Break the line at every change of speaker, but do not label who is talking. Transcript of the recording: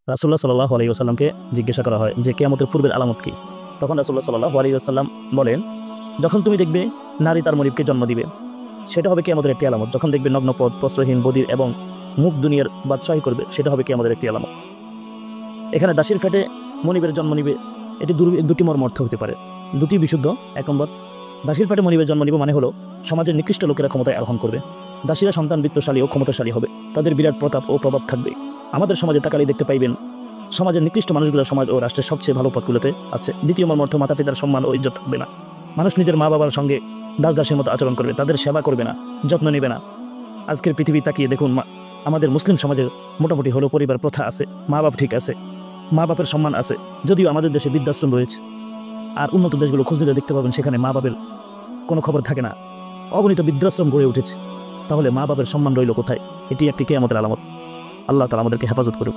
রাসূলুল্লাহ সাল্লাল্লাহু আলাইহি ওয়াসাল্লামকে জিজ্ঞাসা করা হয় যে কিয়ামতের পূর্বের আলামত কি। তখন রাসূলুল্লাহ সাল্লাল্লাহু আলাইহি ওয়াসাল্লাম বলেন, যখন তুমি দেখবে নারী তার মনিবকে জন্ম দিবে, সেটা হবে কিয়ামতের একটি আলামত। যখন দেখবে নগ্নপদ, বস্ত্রহীন, বধির এবং মুখ দুনিয়ার বাদশাহী করবে, সেটা হবে কিয়ামতের একটি আলামত। এখানে দাসীর ফেটে মনিবের জন্ম নিবে, এটি দুটি মর্ম অর্থ হতে পারে, দুটি বিশুদ্ধ। এক নম্বর, দাসীর ফেটে মনিবের জন্ম নিবে মানে হলো সমাজের নিকৃষ্ট লোকেরা ক্ষমতায় আরোহণ করবে। দাসীরা সন্তান বিত্তশালী ও ক্ষমতাশালী হবে, তাদের বিরাট প্রতাপ ও প্রভাব থাকবে। আমাদের সমাজে তাকালেই দেখতে পাইবেন সমাজের নিকৃষ্ট মানুষগুলো সমাজ ও রাষ্ট্রের সবচেয়ে ভালো পদগুলোতে আছে। দ্বিতীয় মর্ম অর্থ, মাতা পিতার সম্মান ও ইজ্জত থাকবে না। মানুষ নিজের মা বাবার সঙ্গে দাস দাসের মতো আচরণ করবে, তাদের সেবা করবে না, যত্ন নেবে না। আজকের পৃথিবী তাকিয়ে দেখুন, আমাদের মুসলিম সমাজে মোটামুটি হলো পরিবার প্রথা আছে, মা বাপ ঠিক আছে, মা বাপের সম্মান আছে। যদিও আমাদের দেশে বৃদ্ধাশ্রম রয়েছে, আর উন্নত দেশগুলো খোঁজ দিলে দেখতে পাবেন সেখানে মা বাপের কোনো খবর থাকে না, অগণিত বৃদ্ধাশ্রম গড়ে উঠেছে। তাহলে মা বাপের সম্মান রইল কোথায়? এটি একটি কিয়ামতের আলামত। আল্লাহ তাআলা আমাদেরকে হেফাজত করুক।